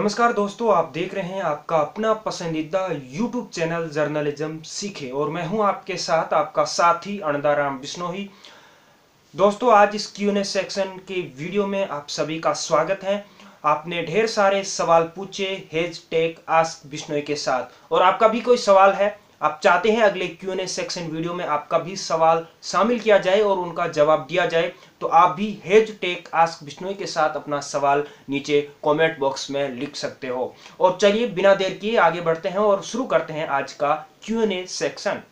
नमस्कार दोस्तों, आप देख रहे हैं आपका अपना पसंदीदा YouTube चैनल जर्नलिज्म सीखे और मैं हूं आपके साथ आपका साथी अनंदाराम बिश्नोई। दोस्तों, आज इस Q&A सेक्शन के वीडियो में आप सभी का स्वागत है। आपने ढेर सारे सवाल पूछे हैशटैग आस्क बिश्नोई के साथ, और आपका भी कोई सवाल है, आप चाहते हैं अगले Q&A सेक्शन वीडियो में आपका भी सवाल शामिल किया जाए और उनका जवाब दिया जाए, तो आप भी हैशटैग आस्क बिश्नोई के साथ अपना सवाल नीचे कमेंट बॉक्स में लिख सकते हो। और चलिए बिना देर किए आगे बढ़ते हैं और शुरू करते हैं आज का Q&A सेक्शन।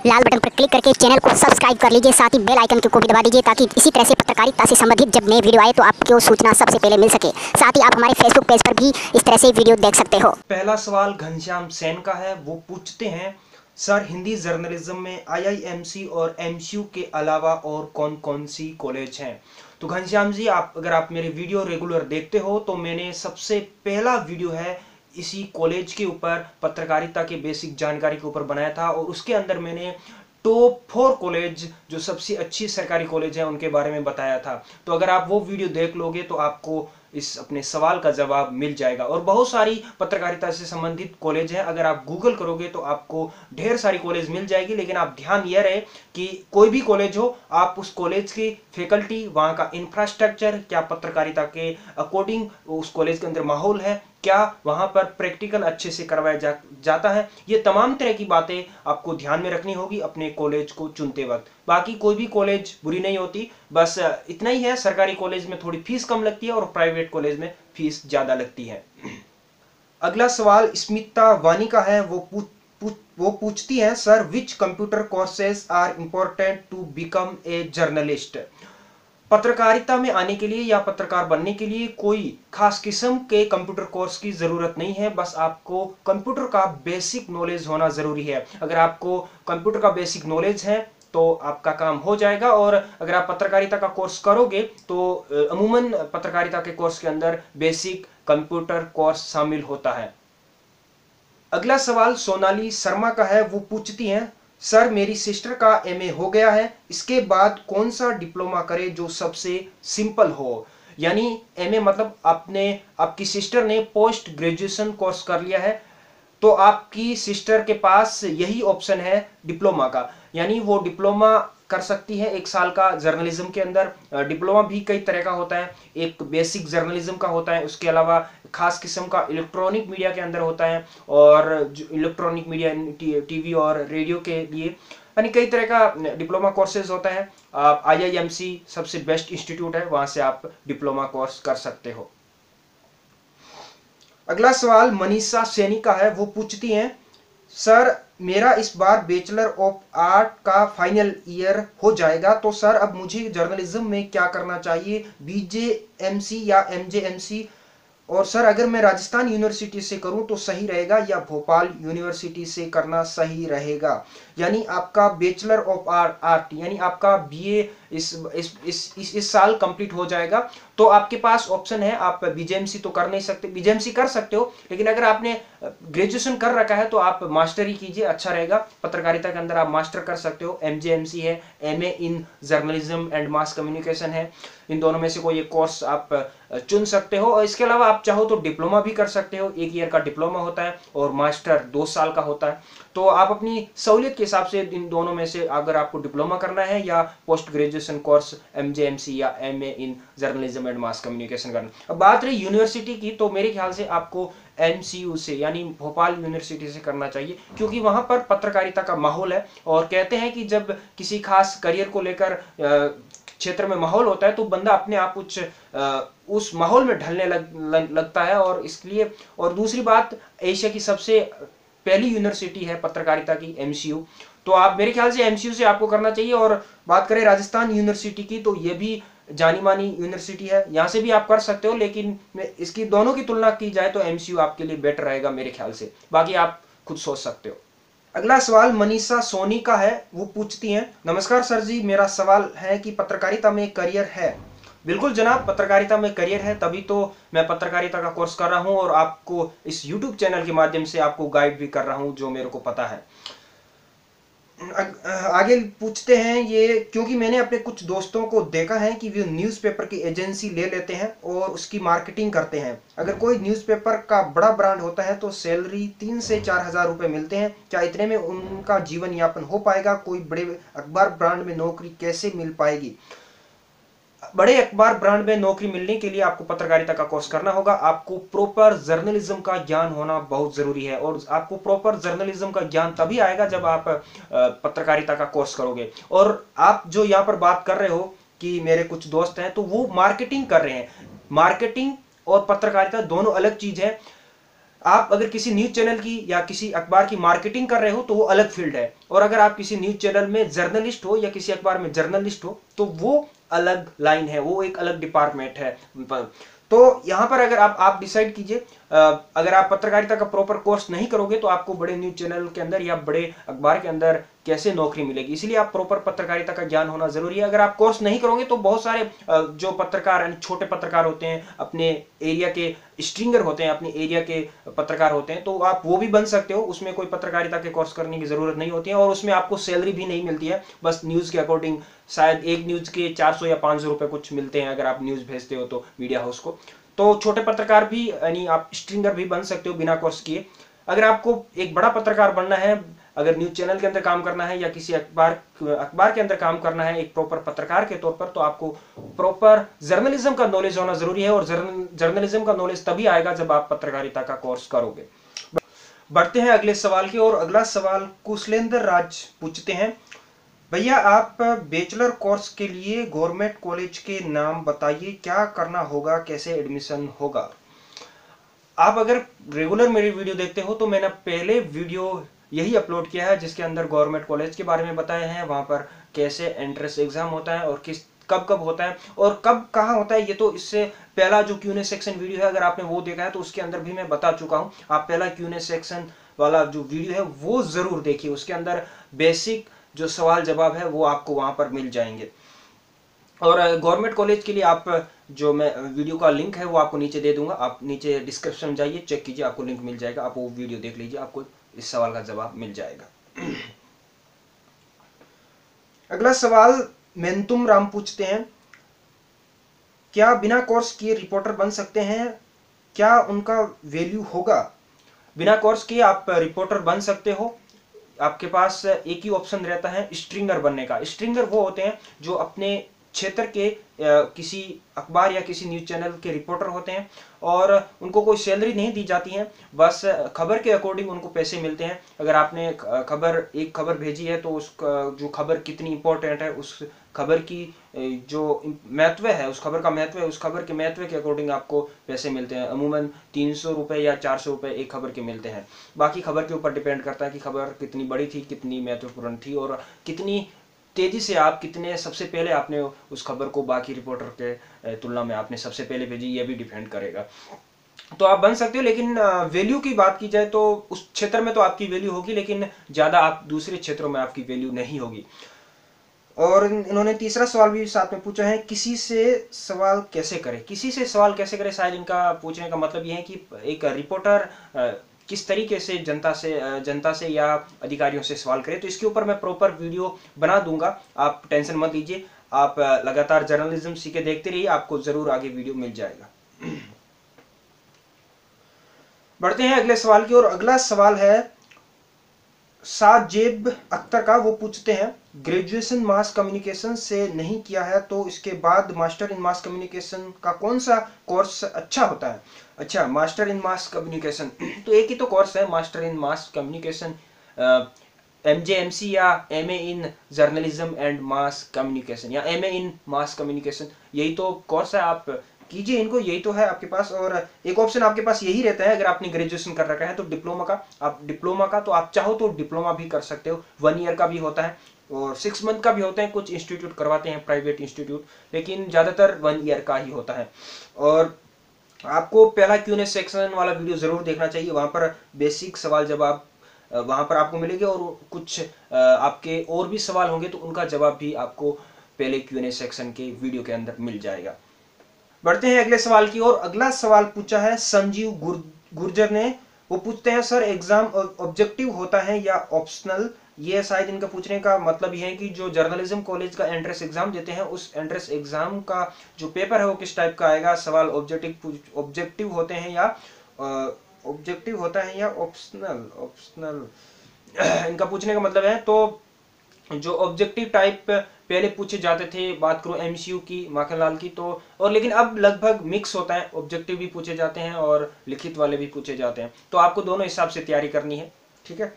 लाल बटन पर क्लिक करके चैनल को सब्सक्राइब कर लीजिए, साथ ही बेल आइकन को भी दबा दीजिए ताकि इसी तरह से पत्रकारिता से संबंधित जब नए वीडियो आए तो आपको सूचना सबसे पहले मिल सके। साथ ही आप हमारे फेसबुक पेज पर भी इस तरह से वीडियो देख सकते हो। पहला सवाल घनश्याम सेन का है। वो पूछते हैं, सर हिंदी जर्नलिज्म में IIMC और MCU के अलावा और कौन कौन सी कॉलेज हैं? तो घनश्याम जी, अगर आप मेरे वीडियो रेगुलर देखते हो तो मैंने सबसे पहला वीडियो है इसी कॉलेज के ऊपर, पत्रकारिता के बेसिक जानकारी के ऊपर बनाया था, और उसके अंदर मैंने टॉप 4 कॉलेज जो सबसे अच्छी सरकारी कॉलेज है उनके बारे में बताया था। तो अगर आप वो वीडियो देख लोगे तो आपको इस अपने सवाल का जवाब मिल जाएगा। और बहुत सारी पत्रकारिता से संबंधित कॉलेज हैं, अगर आप गूगल करोगे तो आपको ढेर सारी कॉलेज मिल जाएगी। लेकिन आप ध्यान यह रहे कि कोई भी कॉलेज हो, आप उस कॉलेज की फैकल्टी, वहाँ का इंफ्रास्ट्रक्चर, क्या पत्रकारिता के अकॉर्डिंग उस कॉलेज के अंदर माहौल है, क्या वहाँ पर प्रैक्टिकल अच्छे से करवाया जाता है, ये तमाम तरह की बातें आपको ध्यान में रखनी होगी अपने कॉलेज को चुनते वक्त। बाकी कोई भी कॉलेज बुरी नहीं होती, बस इतना ही है, सरकारी कॉलेज में थोड़ी फीस कम लगती है और प्राइवेट कॉलेज में फीस ज़्यादा लगती है। अगला सवाल स्मिता वानी का है। वो पूछती हैं, sir which computer courses are important to become a journalist? पत्रकारिता में आने के लिए या पत्रकार बनने के लिए कोई खास किस्म के कंप्यूटर कोर्स की ज़रूरत नहीं है, बस आपको कंप्यूटर का बेसिक नॉलेज होना ज़रूरी है। अगर आपको कंप्यूटर का बेसिक नॉलेज है तो आपका काम हो जाएगा। और अगर आप पत्रकारिता का कोर्स करोगे तो अमूमन पत्रकारिता के कोर्स के अंदर बेसिक कंप्यूटर कोर्स शामिल होता है। अगला सवाल सोनाली शर्मा का है। वो पूछती हैं, सर मेरी सिस्टर का MA हो गया है, इसके बाद कौन सा डिप्लोमा करे जो सबसे सिंपल हो? यानी MA मतलब आपकी सिस्टर ने पोस्ट ग्रेजुएशन कोर्स कर लिया है, तो आपकी सिस्टर के पास यही ऑप्शन है डिप्लोमा का। यानी वो डिप्लोमा कर सकती है 1 साल का जर्नलिज्म के अंदर। डिप्लोमा भी कई तरह का होता है, एक बेसिक जर्नलिज्म का होता है, उसके अलावा खास किस्म का इलेक्ट्रॉनिक मीडिया के अंदर होता है, और जो इलेक्ट्रॉनिक मीडिया TV और रेडियो के लिए, यानी कई तरह का डिप्लोमा कोर्सेज होता है। IIMC सबसे बेस्ट इंस्टीट्यूट है, वहां से आप डिप्लोमा कोर्स कर सकते हो। अगला सवाल मनीषा सैनी का है। वो पूछती हैं, सर मेरा इस बार बैचलर ऑफ आर्ट का फाइनल ईयर हो जाएगा, तो सर अब मुझे जर्नलिज्म में क्या करना चाहिए, BJMC या MJMC? और सर अगर मैं राजस्थान यूनिवर्सिटी से करूं तो सही रहेगा या भोपाल यूनिवर्सिटी से करना सही रहेगा? यानी आपका बैचलर ऑफ आर्ट यानी आपका BA इस साल कंप्लीट हो जाएगा, तो आपके पास ऑप्शन है, आप BJMC तो कर नहीं सकते, BJMC कर सकते हो, लेकिन अगर आपने ग्रेजुएशन कर रखा है तो आप मास्टर ही कीजिए, अच्छा रहेगा। पत्रकारिता के अंदर आप मास्टर कर सकते हो, MJMC है, MA in journalism and mass communication है, इन दोनों में से कोई एक कोर्स आप चुन सकते हो। और इसके अलावा आप चाहो तो डिप्लोमा भी कर सकते हो, 1 ईयर का डिप्लोमा होता है और मास्टर 2 साल का होता है। तो आप अपनी सहूलियत के हिसाब से इन दोनों में से अगर आपको डिप्लोमा करना है या पोस्ट ग्रेजुएशन कोर्स MJMC या MA in journalism and mass communication करना। अब बात रही यूनिवर्सिटी की, तो मेरे ख्याल से आपको MCU से यानी भोपाल यूनिवर्सिटी से करना चाहिए, क्योंकि वहां पर पत्रकारिता का माहौल है, और कहते हैं कि जब किसी खास करियर को लेकर क्षेत्र में माहौल होता है तो बंदा अपने आप उस माहौल में ढलने लगता है। और इसलिए, और दूसरी बात, एशिया की सबसे पहली यूनिवर्सिटी है पत्रकारिता की MCU, तो आप मेरे ख्याल से MCU से आपको करना चाहिए। और बात करें राजस्थान यूनिवर्सिटी की, तो ये भी जानी मानी यूनिवर्सिटी है, यहाँ से भी आप कर सकते हो, लेकिन इसकी दोनों की तुलना की जाए तो MCU आपके लिए बेटर रहेगा मेरे ख्याल से। बाकी आप खुद सोच सकते हो। अगला सवाल मनीषा सोनी का है। वो पूछती हैं, नमस्कार सर जी, मेरा सवाल है कि पत्रकारिता में करियर है? बिल्कुल जनाब, पत्रकारिता में करियर है, तभी तो मैं पत्रकारिता का कोर्स कर रहा हूं और आपको इस YouTube चैनल के माध्यम से आपको गाइड भी कर रहा हूं, जो मेरे को पता है। आगे पूछते हैं ये, क्योंकि मैंने अपने कुछ दोस्तों को देखा है कि वे न्यूज़पेपर की एजेंसी ले लेते हैं और उसकी मार्केटिंग करते हैं। अगर कोई न्यूज़पेपर का बड़ा ब्रांड होता है तो सैलरी 3 से 4 हज़ार रुपये मिलते हैं। क्या इतने में उनका जीवन यापन हो पाएगा? कोई बड़े अखबार ब्रांड में नौकरी कैसे मिल पाएगी? बड़े अखबार ब्रांड में नौकरी मिलने के लिए आपको पत्रकारिता का कोर्स करना होगा। आपको प्रॉपर जर्नलिज्म का ज्ञान होना बहुत जरूरी है, और आपको प्रॉपर जर्नलिज्म का ज्ञान तभी आएगा जब आप पत्रकारिता का कोर्स करोगे। और आप जो यहाँ पर बात कर रहे हो कि मेरे कुछ दोस्त हैं, तो वो मार्केटिंग कर रहे हैं। मार्केटिंग और पत्रकारिता दोनों अलग चीज है। आप अगर किसी न्यूज चैनल की या किसी अखबार की मार्केटिंग कर रहे हो तो वो अलग फील्ड है, और अगर आप किसी न्यूज चैनल में जर्नलिस्ट हो या किसी अखबार में जर्नलिस्ट हो तो वो अलग लाइन है, वो एक अलग डिपार्टमेंट है। तो यहां पर अगर आप डिसाइड कीजिए, अगर आप पत्रकारिता का प्रॉपर कोर्स नहीं करोगे तो आपको बड़े न्यूज चैनल के अंदर या बड़े अखबार के अंदर कैसे नौकरी मिलेगी। इसलिए आप प्रॉपर पत्रकारिता का ज्ञान होना जरूरी है। अगर आप कोर्स नहीं करोगे तो बहुत सारे जो पत्रकार, छोटे पत्रकार होते हैं, अपने एरिया के स्ट्रिंगर होते हैं, अपने एरिया के पत्रकार होते हैं, तो आप वो भी बन सकते हो। उसमें कोई पत्रकारिता के कोर्स करने की जरूरत नहीं होती है, और उसमें आपको सैलरी भी नहीं मिलती है। बस न्यूज के अकॉर्डिंग शायद एक न्यूज के 400 या 500 रुपए कुछ मिलते हैं अगर आप न्यूज भेजते हो तो मीडिया हाउस को। तो छोटे पत्रकार भी, यानी आप स्ट्रिंगर भी बन सकते हो बिना कोर्स किए। अगर आपको एक बड़ा पत्रकार बनना है, अगर न्यूज चैनल के अंदर काम करना है या किसी अखबार के अंदर काम करना है एक प्रॉपर पत्रकार के तौर पर, तो आपको प्रॉपर जर्नलिज्म का नॉलेज होना जरूरी है। और जर्नलिज्म का नॉलेज तभी आएगा जब आप पत्रकारिता का कोर्स करोगे। बढ़ते हैं अगले सवाल की ओर। अगला सवाल कुशलेंद्र राज पूछते हैं, भैया आप बैचलर कोर्स के लिए गवर्नमेंट कॉलेज के नाम बताइए, क्या करना होगा, कैसे एडमिशन होगा? आप अगर रेगुलर मेरी वीडियो देखते हो तो मैंने पहले वीडियो यही अपलोड किया है जिसके अंदर गवर्नमेंट कॉलेज के बारे में बताए हैं, वहां पर कैसे एंट्रेंस एग्जाम होता है और कब कब होता है और कब कहाँ होता है। ये तो इससे पहला जो Q&A सेक्शन वीडियो है, अगर आपने वो देखा है तो उसके अंदर भी मैं बता चुका हूँ। आप पहला Q&A सेक्शन वाला जो वीडियो है वो जरूर देखिए, उसके अंदर बेसिक जो सवाल जवाब है वो आपको वहां पर मिल जाएंगे। और गवर्नमेंट कॉलेज के लिए आप जो मैं वीडियो का लिंक है वो आपको नीचे दे दूंगा, आप नीचे डिस्क्रिप्शन में जाइए, चेक कीजिए, आपको लिंक मिल जाएगा, आप वो वीडियो देख लीजिए, आपको इस सवाल का जवाब मिल जाएगा। अगला सवाल मेंतुम राम पूछते हैं, क्या बिना कोर्स किए रिपोर्टर बन सकते हैं? क्या उनका वैल्यू होगा? बिना कोर्स किए आप रिपोर्टर बन सकते हो। आपके पास एक ही ऑप्शन रहता है स्ट्रिंगर बनने का। स्ट्रिंगर वो होते हैं जो अपने क्षेत्र के किसी अखबार या किसी न्यूज चैनल के रिपोर्टर होते हैं, और उनको कोई सैलरी नहीं दी जाती है, बस खबर के अकॉर्डिंग उनको पैसे मिलते हैं। अगर आपने एक खबर भेजी है तो उस जो खबर कितनी इंपॉर्टेंट है, उस खबर की जो महत्व है, उस खबर का महत्व है, उस खबर के महत्व के अकॉर्डिंग आपको पैसे मिलते हैं। अमूमन 300 रुपए या 400 रुपए एक खबर के मिलते हैं। बाकी खबर के ऊपर डिपेंड करता है कि खबर कितनी बड़ी थी, कितनी महत्वपूर्ण थी, और कितनी तेजी से कितने सबसे पहले आपने उस खबर को बाकी रिपोर्टर के तुलना में आपने सबसे पहले भेजी, ये भी डिपेंड करेगा। तो आप बन सकते हो, लेकिन वैल्यू की बात की जाए तो उस क्षेत्र में तो आपकी वैल्यू होगी, लेकिन ज्यादा आप दूसरे क्षेत्रों में आपकी वैल्यू नहीं होगी। और इन्होंने तीसरा सवाल भी साथ में पूछा है, किसी से सवाल कैसे करें? किसी से सवाल कैसे करें, शायद इनका पूछने का मतलब ये है कि एक रिपोर्टर किस तरीके से जनता से या अधिकारियों से सवाल करें। तो इसके ऊपर मैं प्रॉपर वीडियो बना दूंगा, आप टेंशन मत लीजिए। आप लगातार जर्नलिज्म सीखे देखते रहिए, आपको जरूर आगे वीडियो मिल जाएगा। बढ़ते हैं अगले सवाल की ओर। अगला सवाल है साजेब अख्तर का। वो पूछते हैं, ग्रेजुएशन मास कम्युनिकेशन से नहीं किया है तो इसके बाद मास्टर इन मास कम्युनिकेशन का कौन सा कोर्स अच्छा होता है? अच्छा, मास्टर इन मास कम्युनिकेशन तो एक ही तो कोर्स है, master in mass communication, MJMC या MA in journalism and mass communication या MA इन मास कम्युनिकेशन, यही तो कोर्स है। आप कीजिए इनको, यही तो है आपके पास। और एक ऑप्शन आपके पास यही रहता है, अगर आपने ग्रेजुएशन कर रखा है तो डिप्लोमा का तो आप चाहो तो डिप्लोमा भी कर सकते हो। 1 ईयर का भी होता है और 6 मंथ का भी होता है, कुछ इंस्टीट्यूट करवाते हैं, प्राइवेट इंस्टीट्यूट, लेकिन ज्यादातर 1 ईयर का ही होता है। और आपको पहला Q&A सेक्शन वाला वीडियो जरूर देखना चाहिए, वहां पर बेसिक सवाल जवाब वहां पर आपको मिलेंगे, और कुछ आपके और भी सवाल होंगे तो उनका जवाब भी आपको पहले Q&A सेक्शन के वीडियो के अंदर मिल जाएगा। बढ़ते हैं अगले सवाल की ओर। अगला सवाल पूछा है संजीव गुर्जर ने। वो पूछते हैं, सर एग्जाम ऑब्जेक्टिव होता है या ऑप्शनल, ये शायद इनका पूछने का मतलब ये है कि जो जर्नलिज्म कॉलेज का एंट्रेंस एग्जाम देते हैं उस एंट्रेंस एग्जाम का जो पेपर है वो किस टाइप का आएगा, सवाल ऑब्जेक्टिव होते हैं या ऑब्जेक्टिव होता है या ऑप्शनल इनका पूछने का मतलब है। तो जो ऑब्जेक्टिव टाइप पहले पूछे जाते थे, बात करूं एमसीक्यू की, माखनलाल की, तो और लेकिन अब लगभग मिक्स होता है, ऑब्जेक्टिव भी पूछे जाते हैं और लिखित वाले भी पूछे जाते हैं। तो आपको दोनों हिसाब से तैयारी करनी है, ठीक है।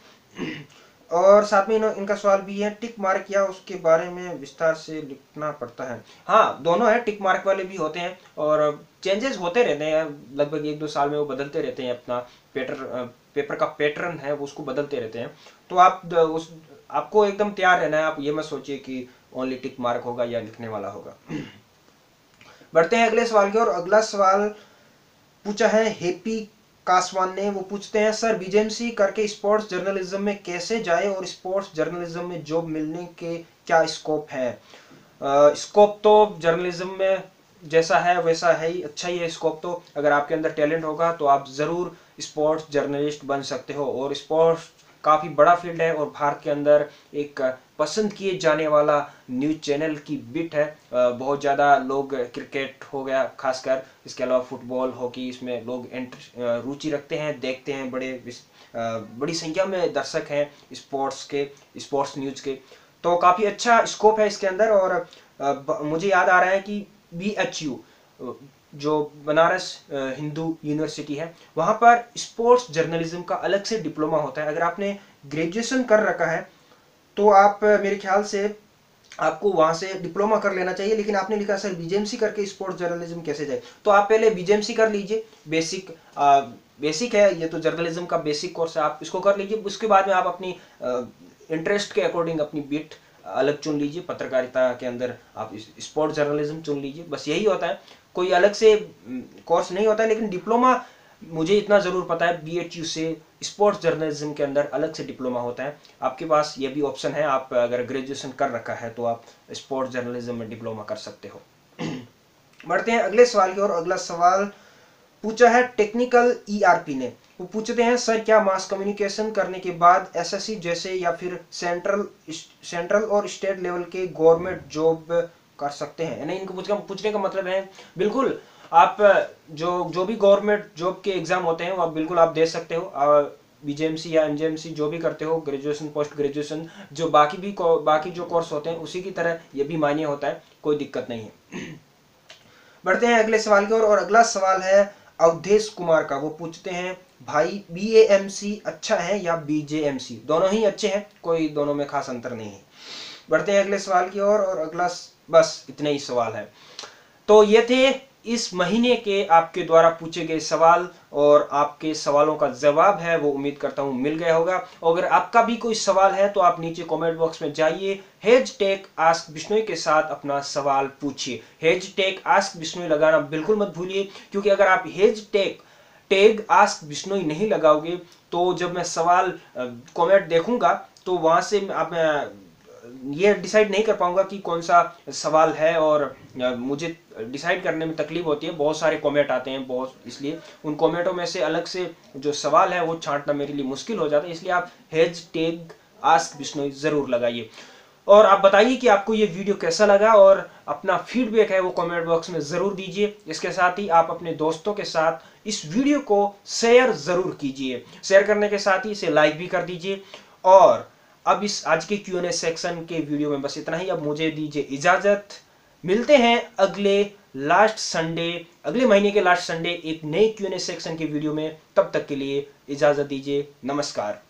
और साथ में इनका सवाल भी है टिक मार्क या उसके बारे में विस्तार से लिखना पड़ता है। हाँ, दोनों है, टिक मार्क वाले भी होते हैं और चेंजेस होते रहते हैं, लगभग 1-2 साल में वो बदलते रहते हैं, अपना पेपर का पैटर्न है वो उसको बदलते रहते हैं। तो आपको एकदम तैयार रहना है, आप ये मत सोचिए कि ओनली टिक मार्क होगा या लिखने वाला होगा। बढ़ते हैं अगले सवाल की और अगला सवाल पूछा है हैप्पी कासवान ने। वो पूछते हैं सर बीजेएमसी करके स्पोर्ट्स जर्नलिज्म में कैसे जाए और स्पोर्ट्स जर्नलिज्म में जॉब मिलने के क्या स्कोप है। स्कोप तो जर्नलिज्म में जैसा है वैसा है ही, अच्छा ही है स्कोप। तो अगर आपके अंदर टैलेंट होगा तो आप ज़रूर स्पोर्ट्स जर्नलिस्ट बन सकते हो। और स्पोर्ट्स काफ़ी बड़ा फील्ड है और भारत के अंदर एक पसंद किए जाने वाला न्यूज़ चैनल की बिट है। बहुत ज़्यादा लोग, क्रिकेट हो गया खासकर, इसके अलावा फुटबॉल, हॉकी, इसमें लोग रुचि रखते हैं, देखते हैं, बड़ी संख्या में दर्शक हैं स्पोर्ट्स न्यूज़ के। तो काफ़ी अच्छा स्कोप है इसके अंदर। और मुझे याद आ रहा है कि BHU जो बनारस हिंदू यूनिवर्सिटी है, वहाँ पर स्पोर्ट्स जर्नलिज्म का अलग से डिप्लोमा होता है। अगर आपने ग्रेजुएशन कर रखा है तो आप, मेरे ख्याल से आपको वहाँ से डिप्लोमा कर लेना चाहिए। लेकिन आपने लिखा सर बीजेएमसी करके स्पोर्ट्स जर्नलिज्म कैसे जाए, तो आप पहले बीजेएमसी कर लीजिए। बेसिक है ये तो, जर्नलिज्म का बेसिक कोर्स है, आप इसको कर लीजिए। उसके बाद में आप अपनी इंटरेस्ट के अकॉर्डिंग अपनी बिट अलग चुन लीजिए, पत्रकारिता के अंदर आप स्पोर्ट्स जर्नलिज्म चुन लीजिए, बस यही होता है। कोई अलग से कोर्स नहीं होता है। लेकिन डिप्लोमा मुझे इतना ज़रूर पता है, BHU से स्पोर्ट्स जर्नलिज्म के अंदर अलग से डिप्लोमा होता है। आपके पास ये भी ऑप्शन है, आप अगर ग्रेजुएशन कर रखा है तो आप स्पोर्ट्स जर्नलिज्म में डिप्लोमा कर सकते हो। बढ़ते हैं अगले सवाल की ओर। अगला सवाल पूछा है टेक्निकल ERP ने। वो पूछते हैं सर क्या मास कम्युनिकेशन करने के बाद SSC जैसे या फिर सेंट्रल और स्टेट लेवल के गवर्नमेंट जॉब कर सकते हैं, यानी इनको पूछने का मतलब है बिल्कुल आप जो भी गवर्नमेंट जॉब के एग्जाम होते हैं वो आप बिल्कुल आप दे सकते हो। BJMC या MJMC जो भी करते हो, ग्रेजुएशन, पोस्ट ग्रेजुएशन, जो बाकी जो कोर्स होते हैं उसी की तरह ये भी मान्य होता है, कोई दिक्कत नहीं है। बढ़ते हैं अगले सवाल की ओर। और अगला सवाल है अवधेश कुमार का। वो पूछते हैं भाई BAMC अच्छा है या BJMC, दोनों ही अच्छे हैं, कोई दोनों में खास अंतर नहीं है। बढ़ते हैं अगले सवाल की ओर। और अगला बस इतने ही सवाल है। तो ये थे इस महीने के आपके द्वारा पूछे गए सवाल और आपके सवालों का जवाब है वो उम्मीद करता हूँ मिल गया होगा। और अगर आपका भी कोई सवाल है तो आप नीचे कमेंट बॉक्स में जाइए, #AskBishnoi के साथ अपना सवाल पूछिए। #AskBishnoi लगाना बिल्कुल मत भूलिए, क्योंकि अगर आप #AskBishnoi नहीं लगाओगे तो जब मैं सवाल कमेंट देखूंगा तो वहां से आप ये डिसाइड नहीं कर पाऊंगा कि कौन सा सवाल है। और मुझे डिसाइड करने में तकलीफ होती है, बहुत सारे कमेंट आते हैं बहुत, इसलिए उन कमेंटों में से अलग से जो सवाल है वो छांटना मेरे लिए मुश्किल हो जाता है। इसलिए आप #AskBishnoi जरूर लगाइए। और आप बताइए कि आपको ये वीडियो कैसा लगा और अपना फीडबैक है वो कमेंट बॉक्स में ज़रूर दीजिए। इसके साथ ही आप अपने दोस्तों के साथ इस वीडियो को शेयर ज़रूर कीजिए। शेयर करने के साथ ही इसे लाइक भी कर दीजिए। और अब इस आज के Q&A सेक्शन के वीडियो में बस इतना ही। अब मुझे दीजिए इजाज़त, मिलते हैं अगले महीने के लास्ट संडे एक नए Q&A सेक्शन के वीडियो में। तब तक के लिए इजाज़त दीजिए, नमस्कार।